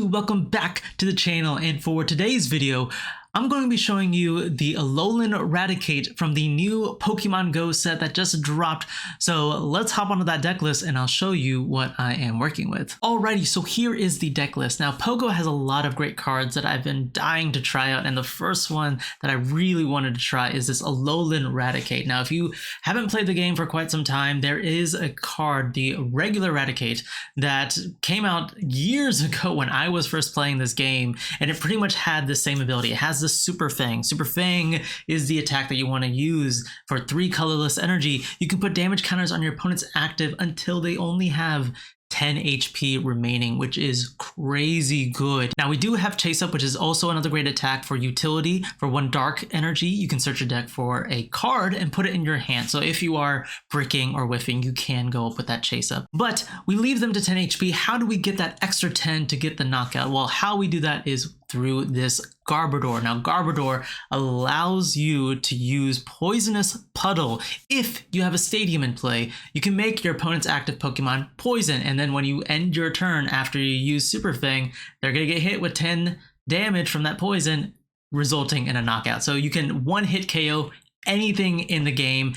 YouTube, welcome back to the channel, and for today's video I'm going to be showing you the Alolan Raticate from the new Pokemon Go set that just dropped. So let's hop onto that deck list and I'll show you what I am working with. Alrighty, so here is the deck list. Now Pogo has a lot of great cards that I've been dying to try out, and the first one that I really wanted to try is this Alolan Raticate. Now if you haven't played the game for quite some time, there is a card, the regular Raticate, that came out years ago when I was first playing this game, and it pretty much had the same ability. It has the Super Fang. Super Fang is the attack that you want to use for 3 colorless energy. You can put damage counters on your opponent's active until they only have 10 HP remaining, which is crazy good. Now we do have Chase Up, which is also another great attack for utility. For 1 dark energy, you can search your deck for a card and put it in your hand. So if you are bricking or whiffing, you can go up with that Chase Up. But we leave them to 10 HP. How do we get that extra 10 to get the knockout? Well, how we do that is through this Garbodor. Now Garbodor allows you to use Poisonous Puddle. If you have a stadium in play, you can make your opponent's active Pokemon poison, and then when you end your turn after you use Super Fang, they're gonna get hit with 10 damage from that poison, resulting in a knockout. So you can one-hit KO anything in the game,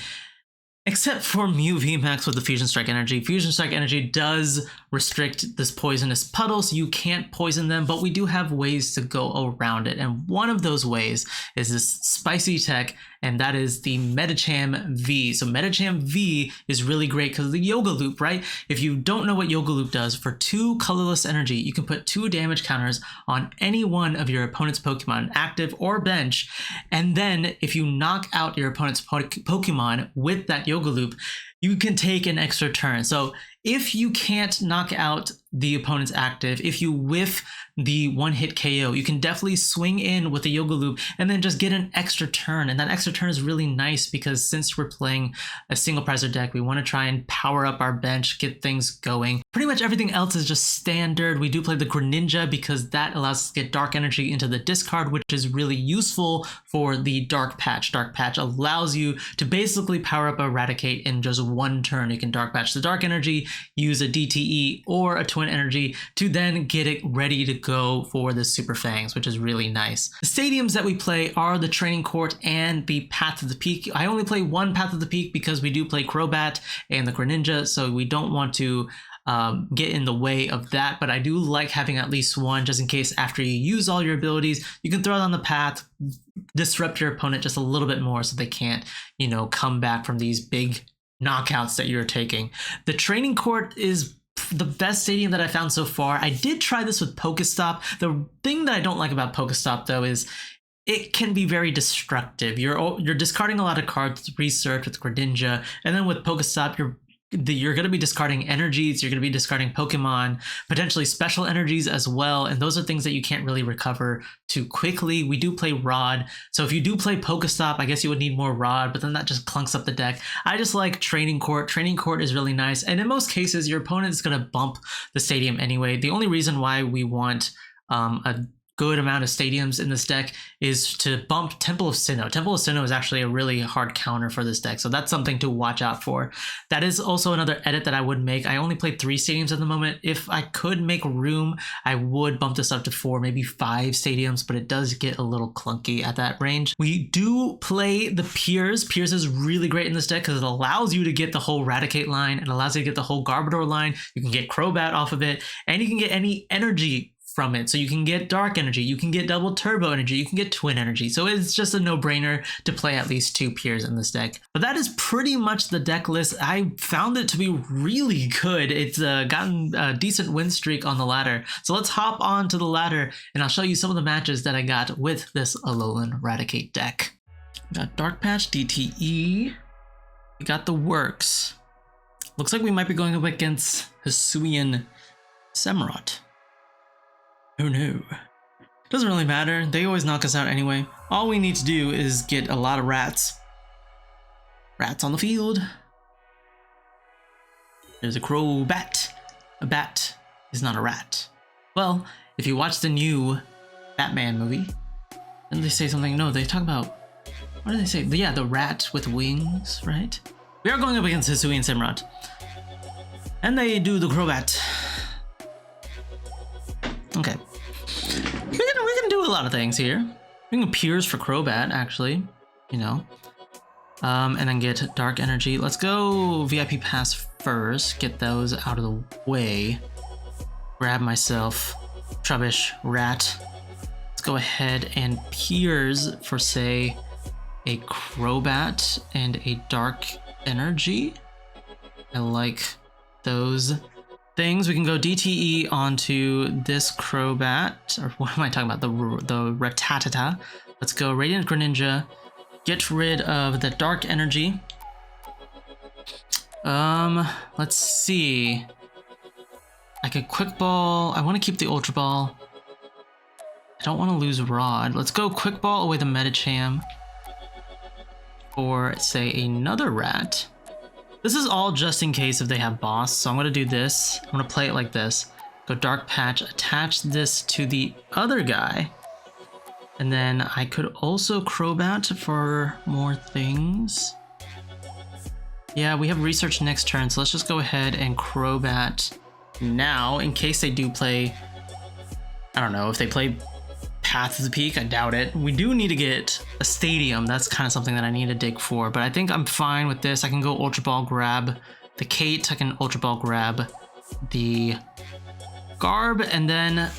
except for Mew VMAX with the Fusion Strike Energy. Fusion Strike Energy does restrict this Poisonous Puddle, so you can't poison them, but we do have ways to go around it. And one of those ways is this spicy tech, and that is the Medicham V. So Medicham V is really great because of the Yoga Loop, right? If you don't know what Yoga Loop does, for 2 colorless energy, you can put 2 damage counters on any one of your opponent's Pokemon, active or bench. And then if you knock out your opponent's Pokemon with that Yoga Loop, you can take an extra turn. So if you can't knock out the opponent's active, if you whiff the one-hit KO, you can definitely swing in with the Yoga Loop and then just get an extra turn. And that extra turn is really nice because since we're playing a single prizer deck, we want to try and power up our bench, get things going. Pretty much everything else is just standard. We do play the Greninja because that allows us to get dark energy into the discard, which is really useful for the Dark Patch. Dark Patch allows you to basically power up a Raticate in just 1 turn. You can Dark Patch the dark energy, use a DTE or a Twin Energy to then get it ready to go for the Super Fangs, which is really nice. The stadiums that we play are the Training Court and the Path of the Peak. I only play 1 Path of the Peak because we do play Crobat and the Greninja, so we don't want to get in the way of that, but I do like having at least 1 just in case after you use all your abilities, you can throw it on the path, disrupt your opponent just a little bit more so they can't, you know, come back from these big knockouts that you're taking. The Training Court is the best stadium that I found so far. I did try this with Pokestop. The thing that I don't like about Pokestop though is it can be very destructive. You're discarding a lot of cards to research with Greninja, and then with Pokestop you're going to be discarding energies, you're going to be discarding Pokemon, potentially special energies as well, and those are things that you can't really recover too quickly. We do play Rod, so if you do play Pokestop, I guess you would need more Rod, but then that just clunks up the deck. I just like Training Court. Training Court is really nice, and in most cases, your opponent is going to bump the stadium anyway. The only reason why we want a good amount of stadiums in this deck is to bump Temple of Sinnoh. Temple of Sinnoh is actually a really hard counter for this deck, so that's something to watch out for. That is also another edit that I would make. I only played 3 stadiums at the moment. If I could make room, I would bump this up to 4, maybe 5 stadiums, but it does get a little clunky at that range. We do play the Piers. Piers is really great in this deck because it allows you to get the whole Raticate line, it allows you to get the whole Garbodor line, you can get Crobat off of it, and you can get any energy from it. So you can get dark energy, you can get double turbo energy, you can get twin energy. So it's just a no-brainer to play at least 2 Piers in this deck. But that is pretty much the deck list. I found it to be really good. It's gotten a decent win streak on the ladder. So let's hop on to the ladder and I'll show you some of the matches that I got with this Alolan Raticate deck. We got Dark Patch DTE. We got the works. Looks like we might be going up against Hisuian Samurott. Oh no. Doesn't really matter, they always knock us out anyway. All we need to do is get a lot of rats. Rats on the field. There's a Crobat. A bat is not a rat. Well, if you watch the new Batman movie, didn't they say something? No, they talk about, what do they say? Yeah, the rat with wings, right? We are going up against Hisuian Samurott. And they do the Crobat. Okay, do a lot of things here. We can Piers for Crobat, actually, you know. And then get Dark Energy. Let's go VIP Pass first. Get those out of the way. Grab myself Trubbish Rat. Let's go ahead and Piers for, say, a Crobat and a Dark Energy. I like those things. We can go DTE onto this Crobat, or what am I talking about? The Rattata. Let's go Radiant Greninja. Get rid of the Dark Energy. Let's see. I could Quick Ball. I want to keep the Ultra Ball. I don't want to lose Rod. Let's go Quick Ball away the Medicham. Or say another Rat. This is all just in case if they have boss, so I'm going to do this. I'm going to play it like this. Go Dark Patch, attach this to the other guy. And then I could also Crobat for more things. Yeah, we have Research next turn, so let's just go ahead and Crobat now in case they do play, I don't know, if they play Path of the Peak, I doubt it. We do need to get a Stadium. That's kind of something that I need to dig for, but I think I'm fine with this. I can go Ultra Ball grab the Kate, I can Ultra Ball grab the Garb, and then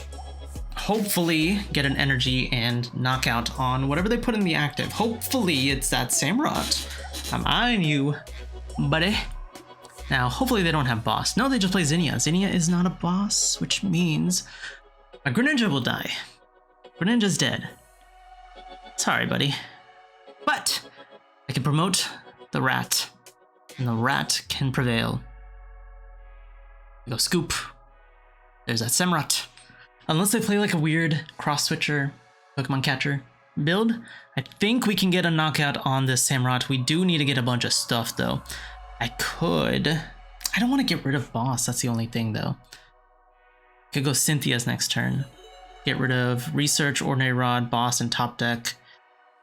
hopefully get an energy and knockout on whatever they put in the active. Hopefully it's that Samurott. I'm eyeing you, buddy. Now, hopefully they don't have boss. No, they just play Zinnia. Zinnia is not a boss, which means my Greninja will die. Greninja's dead. Sorry, buddy. But I can promote the Rat, and the Rat can prevail. Go Scoop. There's that Samurott. Unless they play like a weird cross-switcher Pokemon catcher build, I think we can get a knockout on this Samurott. We do need to get a bunch of stuff, though. I don't want to get rid of boss. That's the only thing, though. Could go Cynthia's next turn. Get rid of Research, Ordinary Rod, boss, and top deck.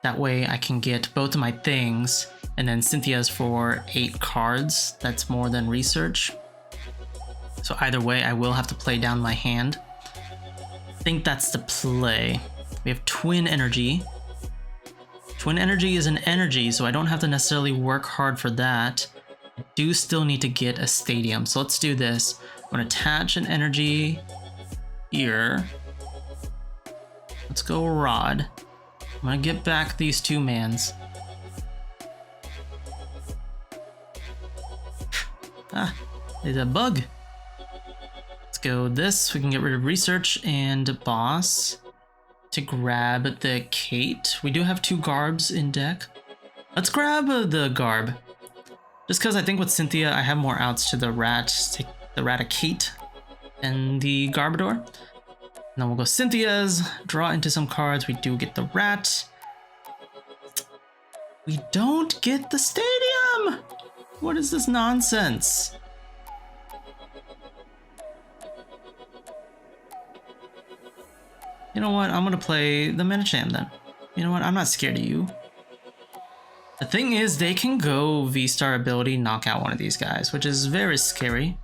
That way I can get both of my things, and then Cynthia's for 8 cards. That's more than Research. So either way, I will have to play down my hand. I think that's the play. We have Twin Energy. Twin Energy is an energy, so I don't have to necessarily work hard for that. I do still need to get a Stadium, so let's do this. I'm going to attach an energy here. Let's go Rod. I'm going to get back these 2 mans. Ah, there's a bug. Go this. We can get rid of Research and boss to grab the Kate. We do have 2 Garbs in deck. Let's grab the Garb. Just because I think with Cynthia, I have more outs to the Rat, take the Raticate and the Garbodor. And then we'll go Cynthia's, draw into some cards. We do get the Rat. We don't get the Stadium! What is this nonsense? You know what? I'm going to play the Medicham then. You know what? I'm not scared of you. The thing is, they can go VSTAR ability, knock out one of these guys, which is very scary.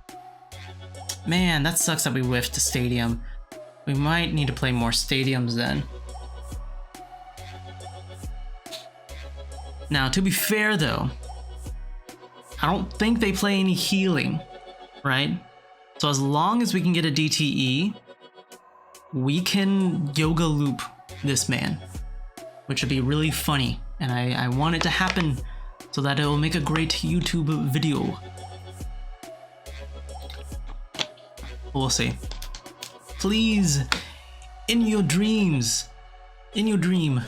Man, that sucks that we whiffed the Stadium. We might need to play more Stadiums then. Now, to be fair though, I don't think they play any healing, right? So as long as we can get a DTE, we can Yoga Loop this man, which would be really funny. And I want it to happen so that it will make a great YouTube video. We'll see. Please, in your dreams, in your dream,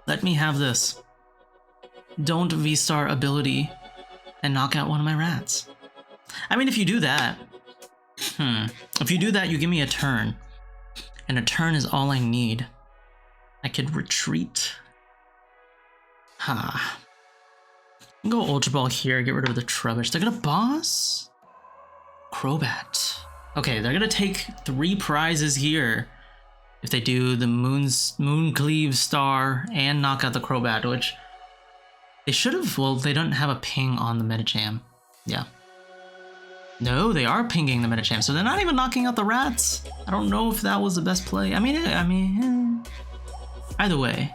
let me have this. Don't VSTAR ability and knock out one of my rats. I mean, if you do that, if you do that, you give me a turn. And a turn is all I need. I could retreat. Ha. I'll go Ultra Ball here, get rid of the Trubbish. They're gonna boss? Crobat. Okay, they're gonna take 3 prizes here if they do the Mooncleave Star and knock out the Crobat, which they should have. Well, they don't have a ping on the Medicham. Yeah. No, they are pinging the Medicham, so they're not even knocking out the rats. I don't know if that was the best play. I mean, Either way,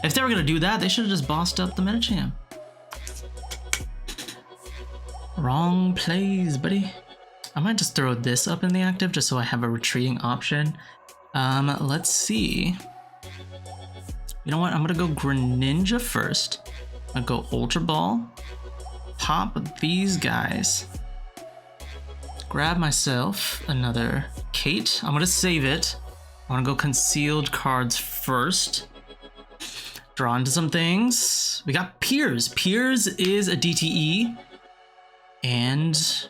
if they were gonna do that, they should have just bossed up the Medicham. Wrong plays, buddy. I might just throw this up in the active just so I have a retreating option. Let's see. You know what? I'm gonna go Greninja first. I'm gonna go Ultra Ball. Pop these guys. Grab myself another Kate. I'm gonna save it. I wanna go concealed cards first. Draw into some things. We got Piers. Piers is a DTE. And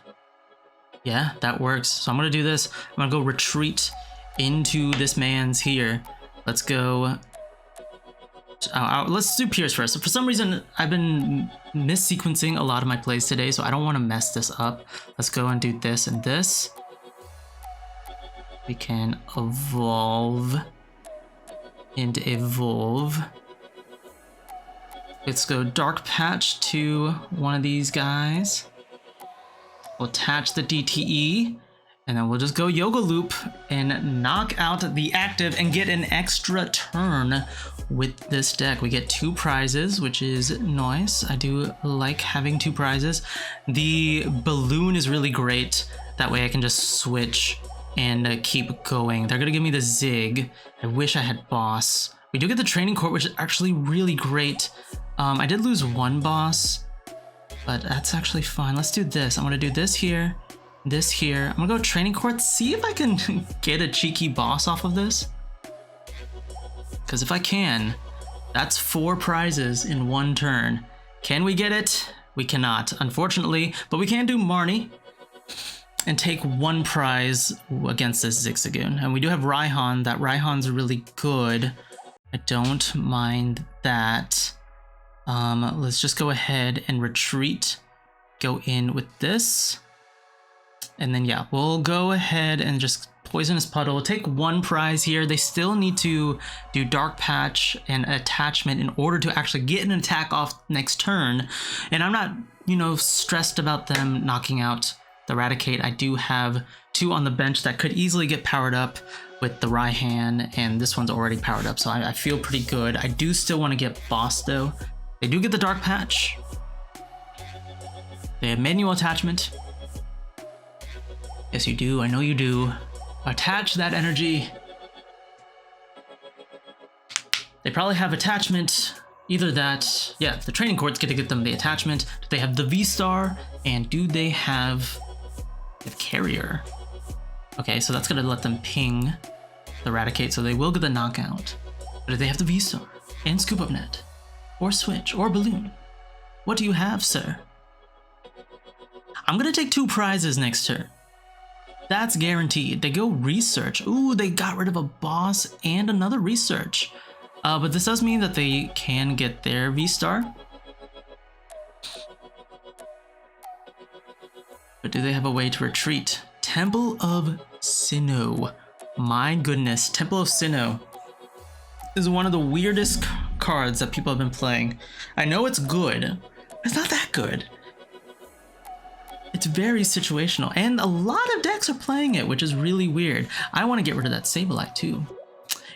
yeah, that works. So I'm gonna do this. I'm gonna go retreat into this man's here. Let's go. Let's do Piers first. For some reason, I've been mis-sequencing a lot of my plays today, so I don't want to mess this up. Let's go and do this and this. We can evolve and evolve. Let's go Dark Patch to one of these guys. We'll attach the DTE, and then we'll just go Yoga Loop and knock out the active and get an extra turn with this deck. We get 2 prizes, which is nice. I do like having 2 prizes. The balloon is really great. That way I can just switch and keep going. They're gonna give me the Zig. I wish I had boss. We do get the Training Court, which is actually really great. I did lose 1 boss, but that's actually fine. Let's do this. I'm gonna do this here, this here. I'm gonna go Training Court, see if I can get a cheeky boss off of this. Because if I can, that's 4 prizes in 1 turn. Can we get it? We cannot, unfortunately, but we can do Marnie and take 1 prize against this Zigzagoon. And we do have Raihan. That Raihan's really good. I don't mind that. Let's just go ahead and retreat. Go in with this. And then yeah, we'll go ahead and just Poisonous Puddle. We'll take 1 prize here. They still need to do Dark Patch and Attachment in order to actually get an attack off next turn. And I'm not, you know, stressed about them knocking out the Raticate. I do have 2 on the bench that could easily get powered up with the Raihan, and this one's already powered up, so I feel pretty good. I do still want to get boss though. They do get the Dark Patch. They have manual attachment. Yes, you do. I know you do. Attach that energy. They probably have attachment. Either that, yeah, the Training Court's gonna get them the attachment. Do they have the VSTAR? And do they have the Carrier? Okay, so that's gonna let them ping the Raticate, so they will get the knockout. But do they have the VSTAR and Scoop Up Net? Or Switch, or Balloon? What do you have, sir? I'm gonna take 2 prizes next turn. That's guaranteed. They go Research. Ooh, they got rid of a boss and another Research. But this does mean that they can get their VSTAR. But do they have a way to retreat? Temple of Sinnoh. My goodness, Temple of Sinnoh is one of the weirdest cards that people have been playing. I know it's good. It's not that good. It's very situational, and a lot of decks are playing it, which is really weird. I want to get rid of that Sableye too.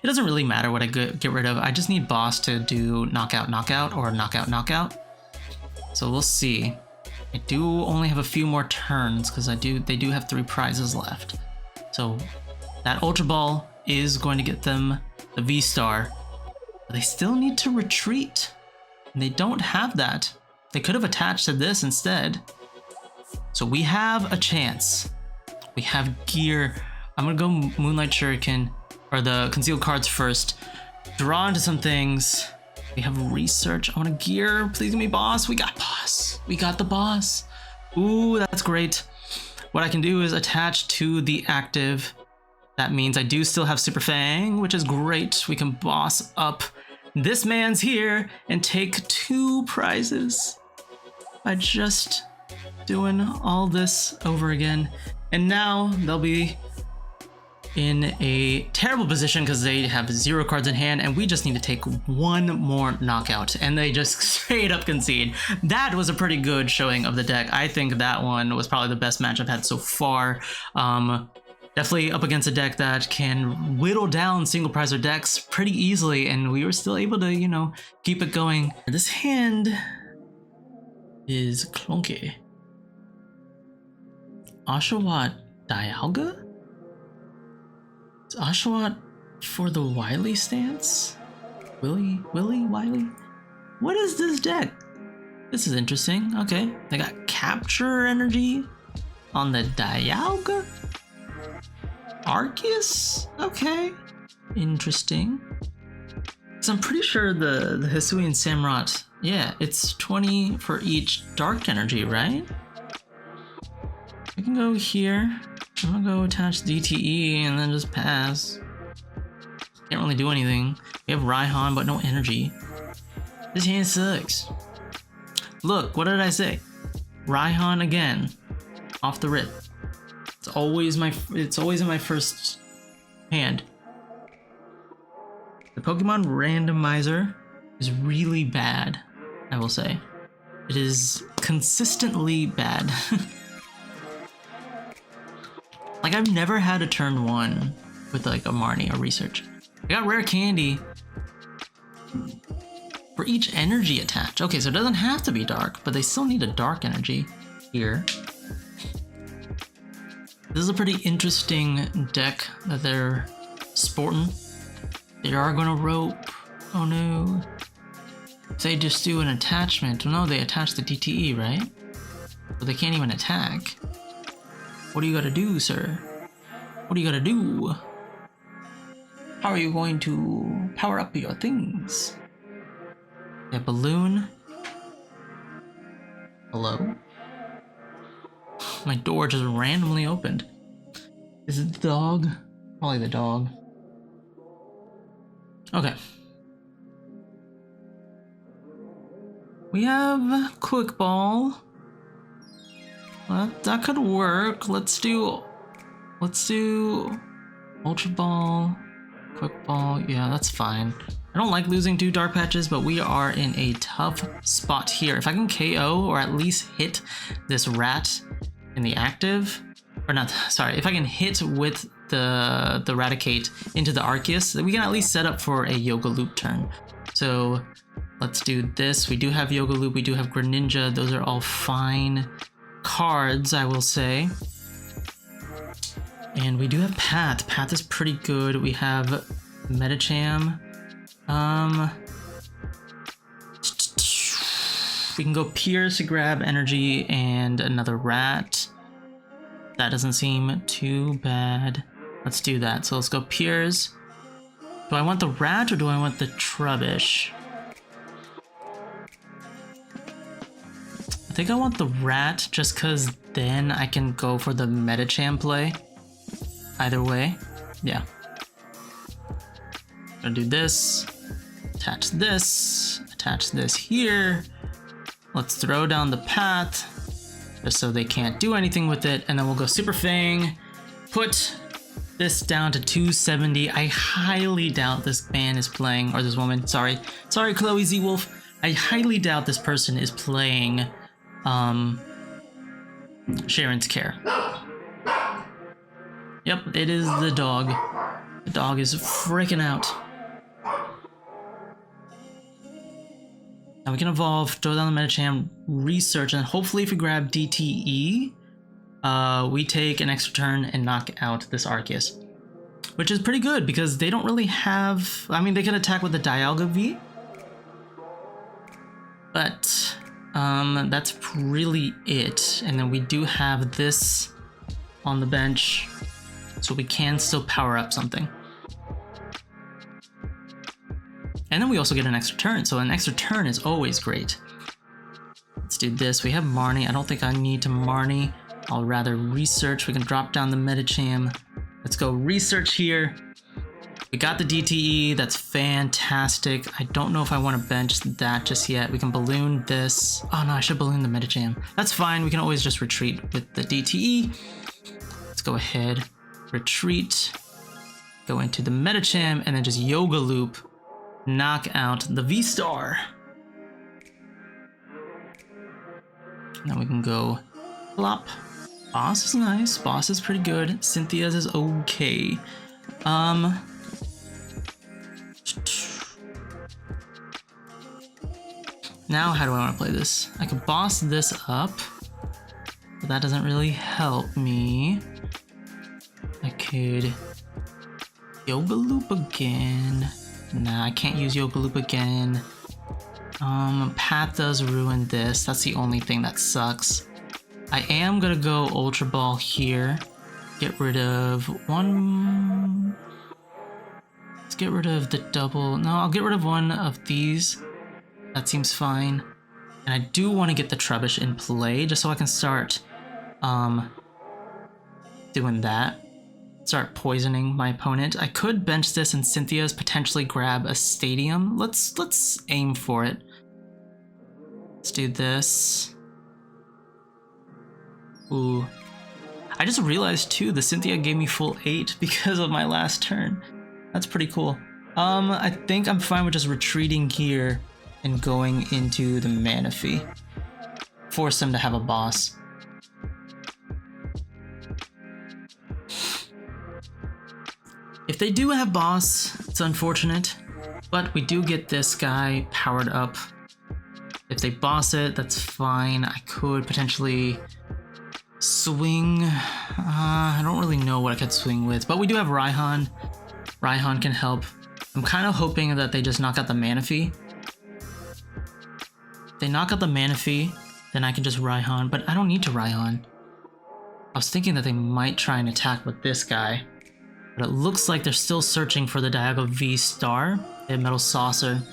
It doesn't really matter what I get rid of. I just need boss to do knockout, knockout, or knockout, knockout. So we'll see. I do only have a few more turns because they do have 3 prizes left. So that Ultra Ball is going to get them the VSTAR. But they still need to retreat. And they don't have that. They could have attached to this instead. So we have a chance. We have gear. I'm gonna go Moonlight Shuriken, or the concealed cards first. Draw into some things. We have Research. I want to gear. Please give me boss. We got boss. We got the boss. Ooh, that's great. What I can do is attach to the active. That means I do still have Super Fang, which is great. We can boss up this man's here and take 2 prizes by just doing all this over again. And now they'll be in a terrible position because they have 0 cards in hand, and we just need to take 1 more knockout, and they just straight up concede. That was a pretty good showing of the deck. I think that one was probably the best match I've had so far. Definitely up against a deck that can whittle down single prizer decks pretty easily, and we were still able to, you know, keep it going. This hand is clunky. Oshawott Dialga? Is Oshawott for the Wily stance? Willy? Wily? What is this deck? This is interesting. Okay, they got Capture Energy on the Dialga? Arceus? Okay, interesting. So I'm pretty sure the Hisuian Samurott, yeah, it's 20 for each Dark Energy, right? We can go here. I'm gonna go attach DTE and then just pass. Can't really do anything. We have Raihan, but no energy. This hand sucks. Look, what did I say? Raihan again, off the rip. It's always in my first hand. The Pokemon randomizer is really bad, I will say. It is consistently bad. Like, I've never had a turn 1 with like a Marnie or research. I got rare candy for each energy attached. Okay, so it doesn't have to be dark, but they still need a dark energy here. This is a pretty interesting deck that they're sporting. They are gonna rope. Oh no. They just do an attachment. No, they attach the DTE, right? But they can't even attack. What do you gotta do, sir? What do you gotta do? How are you going to power up your things? Yeah, balloon. Hello? My door just randomly opened. Is it the dog? Probably the dog. Okay. We have Quick Ball. Well, that could work. Let's do Ultra Ball, Quick Ball. Yeah, that's fine. I don't like losing 2 Dark Patches, but we are in a tough spot here. If I can KO or at least hit this rat in the active, or not, sorry, if I can hit with the Raticate into the Arceus, we can at least set up for a Yoga Loop turn. So let's do this. We do have Yoga Loop, we do have Greninja. Those are all fine cards, I will say. And we do have Path. Path is pretty good. We have Medicham. We can go Piers to grab energy and another rat. That doesn't seem too bad. Let's do that. So let's go Piers. Do I want the rat or do I want the Trubbish? I think I want the rat just because then I can go for the Medicham play. Either way. Yeah. Gonna do this. Attach this here. Let's throw down the Path just so they can't do anything with it, and then we'll go Super Fang, put this down to 270. I highly doubt this man is playing, or this woman, sorry Chloe Z Wolf. I highly doubt this person is playing Sharon's Care. Yep, it is the dog. The dog is freaking out. Now we can evolve, throw down the Medicham, research, and hopefully if we grab DTE, we take an extra turn and knock out this Arceus. Which is pretty good because they don't really have... I mean, they can attack with the Dialga V. But that's really it. And then we do have this on the bench, so we can still power up something. And then we also get an extra turn, so an extra turn is always great. Let's do this. We have Marnie. I don't think I need to Marnie. I'll rather research. We can drop down the Medicham. Let's go research here. We got the DTE. That's fantastic. I don't know if I want to bench that just yet. We can balloon this. Oh no, I should balloon the Medicham. That's fine. We can always just retreat with the DTE. Let's go ahead. Retreat. Go into the Medicham and then just Yoga Loop. Knock out the VSTAR. Now we can go plop, Boss is nice. Boss is pretty good. Cynthia's is okay. Now how do I want to play this? I could boss this up, but that doesn't really help me. I could Yoga Loop again. Nah, I can't use Yoga Loop again. Path does ruin this. That's the only thing that sucks. I am gonna go Ultra Ball here. Get rid of one. Let's get rid of the double. No, I'll get rid of one of these. That seems fine. And I do want to get the Trubbish in play just so I can start doing that. Start poisoning my opponent. I could bench this and Cynthia's potentially grab a Stadium. Let's aim for it. Let's do this. Ooh. I just realized too the Cynthia gave me full 8 because of my last turn. That's pretty cool. I think I'm fine with just retreating here and going into the Manaphy. Force them to have a boss. If they do have boss, it's unfortunate, but we do get this guy powered up. If they boss it, that's fine. I could potentially swing. I don't really know what I could swing with, but we do have Raihan. Raihan can help. I'm kind of hoping that they just knock out the Manaphy. If they knock out the Manaphy, then I can just Raihan, but I don't need to Raihan. I was thinking that they might try and attack with this guy, but it looks like they're still searching for the Dialga VSTAR. They have Metal Saucer.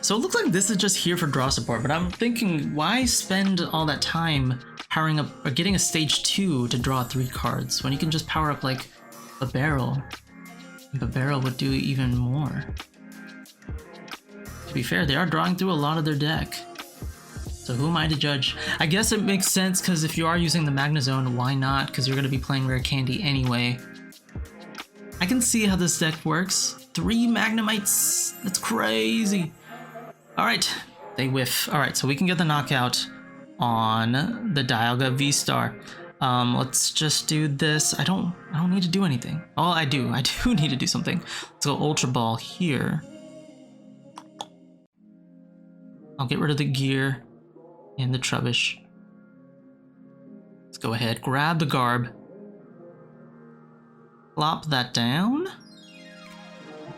So it looks like this is just here for draw support, but I'm thinking, why spend all that time powering up or getting a stage 2 to draw 3 cards when you can just power up like a barrel? And the barrel would do even more. To be fair, they are drawing through a lot of their deck. So who am I to judge? I guess it makes sense because if you are using the Magnezone, why not? Because you're going to be playing Rare Candy anyway. I can see how this deck works. 3 Magnemites. That's crazy. Alright, they whiff. Alright, so we can get the knockout on the Dialga VSTAR. Let's just do this. I don't need to do anything. Oh, I do need to do something. Let's go Ultra Ball here. I'll get rid of the gear and the Trubbish. Let's go ahead, grab the Garb. Plop that down.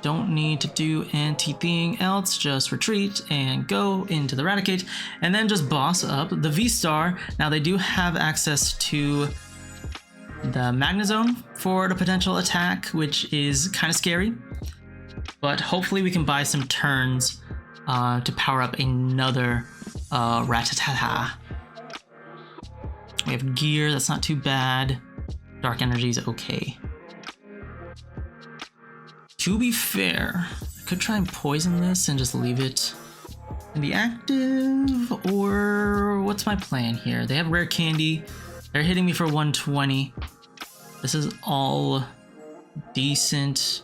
Don't need to do anything else, just retreat and go into the Raticate, and then just boss up the VSTAR. Now they do have access to the Magnezone for the potential attack, which is kind of scary, but hopefully we can buy some turns to power up another Rattata. We have gear, that's not too bad. Dark Energy is okay. To be fair, I could try and poison this and just leave it in the active, or what's my plan here? They have Rare Candy. They're hitting me for 120. This is all decent.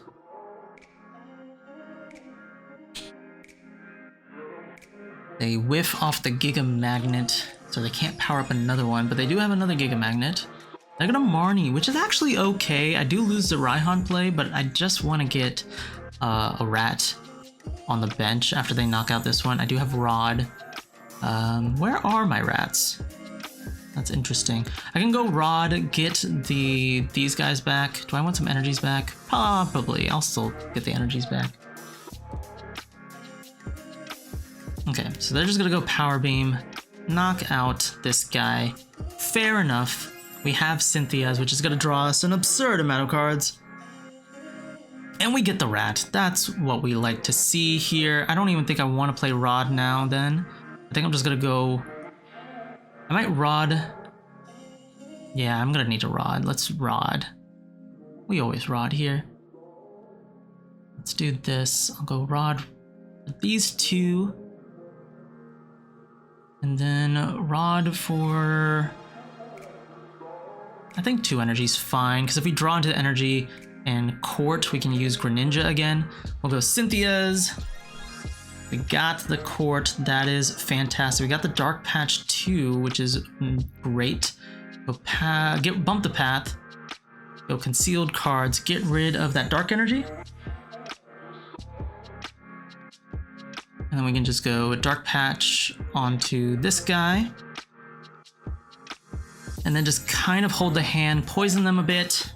They whiff off the Giga Magnet, so they can't power up another one, but they do have another Giga Magnet. They're gonna Marnie, which is actually okay. I do lose the Raihan play, but I just want to get a rat on the bench after they knock out this one. I do have Rod. Where are my rats? That's interesting. I can go Rod, get these guys back. Do I want some energies back? Probably. I'll still get the energies back. Okay, so they're just gonna go Power Beam, knock out this guy. Fair enough. We have Cynthia's, which is going to draw us an absurd amount of cards. And we get the rat. That's what we like to see here. I don't even think I want to play Rod now then. I think I'm just going to go... I might Rod. Yeah, I'm going to need a Rod. Let's Rod. We always Rod here. Let's do this. I'll go Rod with these 2. And then Rod for... I think 2 energy's fine, because if we draw into the energy and court, we can use Greninja again. We'll go Cynthia's. We got the Court, that is fantastic. We got the Dark Patch too, which is great. Go bump the path. Go Concealed Cards, get rid of that Dark Energy. And then we can just go Dark Patch onto this guy. And then just kind of hold the hand, poison them a bit.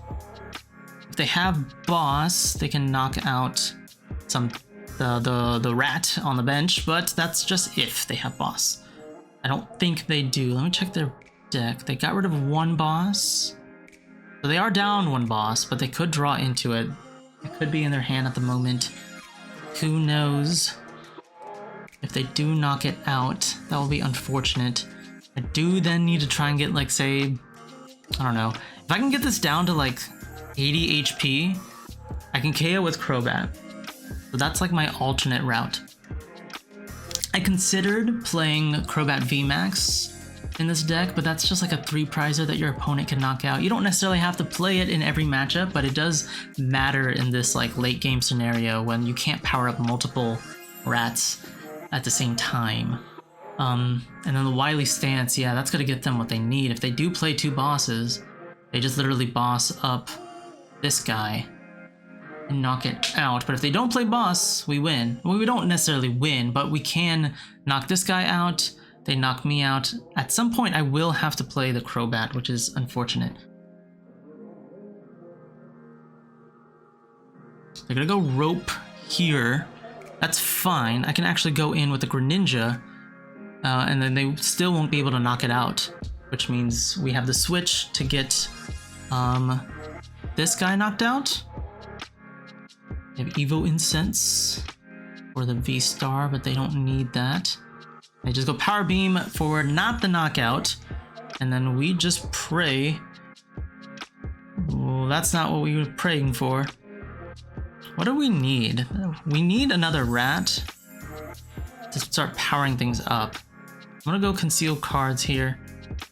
If they have Boss, they can knock out the rat on the bench, but that's just if they have Boss. I don't think they do. Let me check their deck. They got rid of one Boss. So they are down one Boss, but they could draw into it. It could be in their hand at the moment. Who knows? If they do knock it out, that will be unfortunate. I do then need to try and get, like, say, I don't know. If I can get this down to like 80 HP, I can KO with Crobat. So that's like my alternate route. I considered playing Crobat VMAX in this deck, but that's just like a 3-prizer that your opponent can knock out. You don't necessarily have to play it in every matchup, but it does matter in this like late game scenario when you can't power up multiple rats at the same time. And then the Wily Stance, yeah, that's gonna get them what they need. If they do play 2 bosses, they just literally boss up this guy and knock it out. But if they don't play boss, we win. Well, we don't necessarily win, but we can knock this guy out. They knock me out. At some point, I will have to play the Crobat, which is unfortunate. They're gonna go Rope here. That's fine. I can actually go in with the Greninja, and then they still won't be able to knock it out, which means we have the switch to get this guy knocked out. They have Evo Incense for the VSTAR, but they don't need that. They just go Power Beam for not the knockout, and then we just pray. Well, that's not what we were praying for. What do we need? We need another rat to start powering things up. I'm gonna go Conceal Cards here.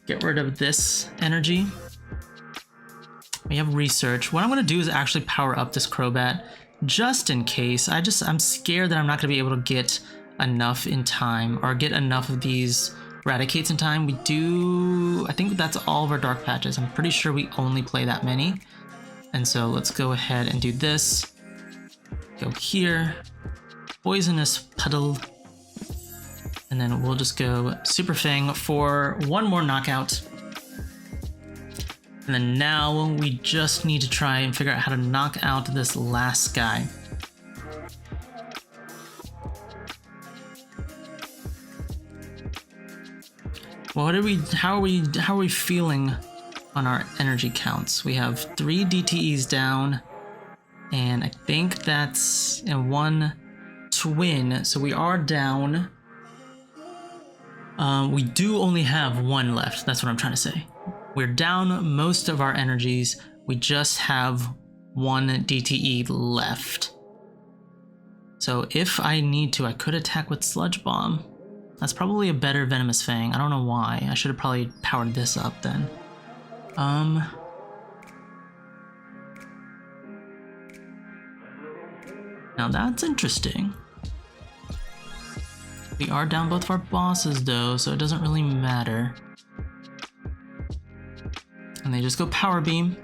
Get rid of this energy. We have Research. What I'm gonna do is actually power up this Crobat just in case. I'm scared that I'm not gonna be able to get enough in time or get enough of these Raticates in time. We do, I think that's all of our Dark Patches. I'm pretty sure we only play that many. And so let's go ahead and do this. Go here, Poisonous Puddle, and then we'll just go Super Fang for one more knockout. And then now we just need to try and figure out how to knock out this last guy. Well, how are we feeling on our energy counts? We have 3 DTEs down, and I think that's in 1 twin, so we are down. We do only have 1 left, that's what I'm trying to say. We're down most of our energies, we just have 1 DTE left. So if I need to, I could attack with Sludge Bomb. That's probably a better Venomous Fang, I don't know why. I should have probably powered this up then. Now that's interesting. We are down both of our bosses though, so it doesn't really matter. And they just go Power Beam.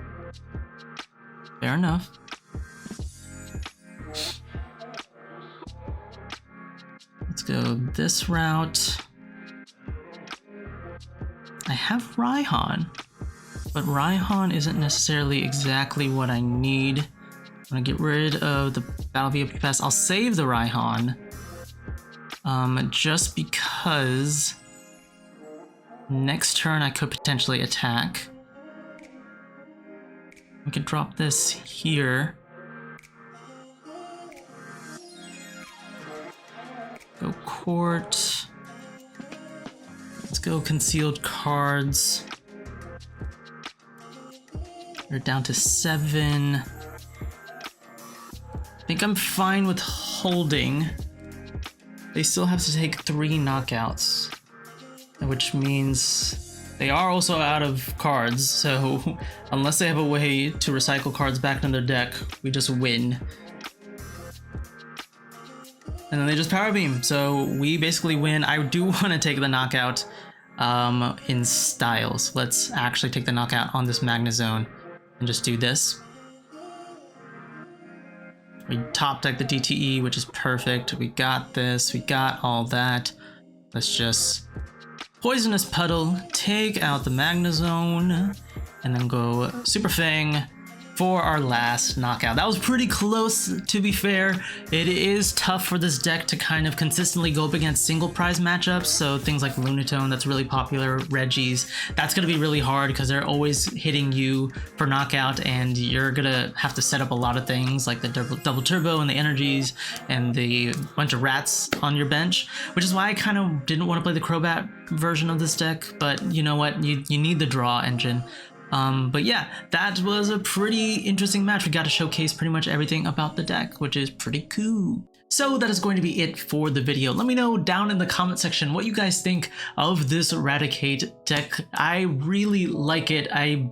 Fair enough. Let's go this route. I have Raihan, but Raihan isn't necessarily exactly what I need. I'm gonna get rid of the Battle VIP Pass. I'll save the Raihan, just because next turn I could potentially attack. We could drop this here. Go Court. Let's go Concealed Cards. We're down to 7. I think I'm fine with holding. They still have to take 3 knockouts, which means they are also out of cards, so unless they have a way to recycle cards back in their deck, we just win. and then they just Power Beam. So we basically win. I do want to take the knockout in styles. Let's actually take the knockout on this Magnezone and just do this. We top deck the DTE, which is perfect. We got this. We got all that. Let's just Poisonous Puddle, take out the Magnezone, and then go Super Fang for our last knockout. That was pretty close, to be fair. It is tough for this deck to kind of consistently go up against single prize matchups, so things like Lunatone, that's really popular, Regis, that's gonna be really hard because they're always hitting you for knockout, and you're gonna have to set up a lot of things like the double turbo and the energies and the bunch of rats on your bench, which is why I kind of didn't want to play the Crobat version of this deck, but you know what, you need the draw engine. But yeah, that was a pretty interesting match. We got to showcase pretty much everything about the deck, which is pretty cool. So that is going to be it for the video. Let me know down in the comment section what you guys think of this Raticate deck. I really like it. I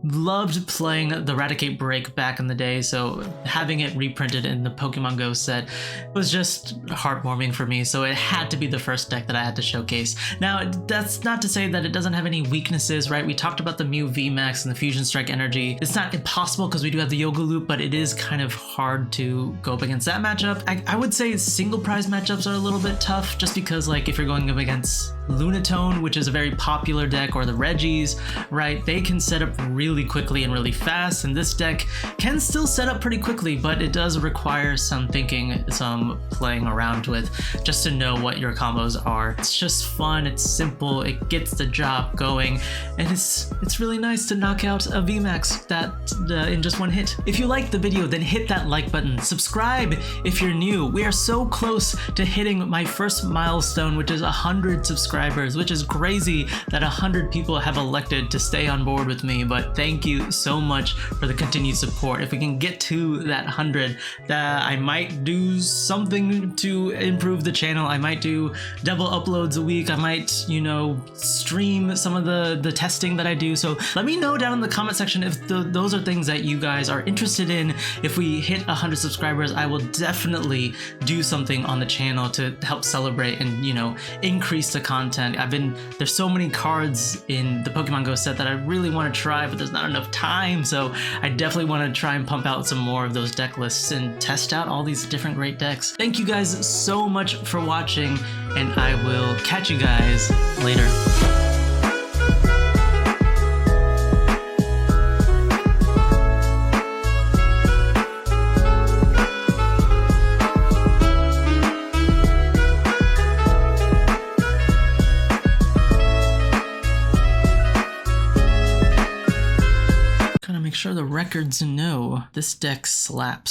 loved playing the Raticate break back in the day, so having it reprinted in the Pokemon Go set was just heartwarming for me, so it had to be the first deck that I had to showcase. Now, that's not to say that it doesn't have any weaknesses, right? We talked about the Mew VMAX and the Fusion Strike energy. It's not impossible because we do have the Yoga Loop, but it is kind of hard to go up against that matchup. I would say single prize matchups are a little bit tough, just because like if you're going up against Lunatone, which is a very popular deck, or the Regis, right? They can set up really quickly and really fast, and this deck can still set up pretty quickly, but it does require some thinking, some playing around with, just to know what your combos are. It's just fun, it's simple, it gets the job going, and it's really nice to knock out a VMAX that in just one hit. If you liked the video, then hit that like button, subscribe if you're new. We are so close to hitting my first milestone, which is 100 subscribers, which is crazy that 100 people have elected to stay on board with me, but thank you so much for the continued support. If we can get to that 100, I might do something to improve the channel. I might do double uploads a week. I might, you know, stream some of the testing that I do. So let me know down in the comment section if those are things that you guys are interested in. If we hit 100 subscribers, I will definitely do something on the channel to help celebrate and, you know, increase the content. There's so many cards in the Pokemon Go set that I really want to try, but there's not enough time, so I definitely want to try and pump out some more of those deck lists and test out all these different great decks. Thank you guys so much for watching, and I will catch you guys later. Make sure the records know this deck slaps.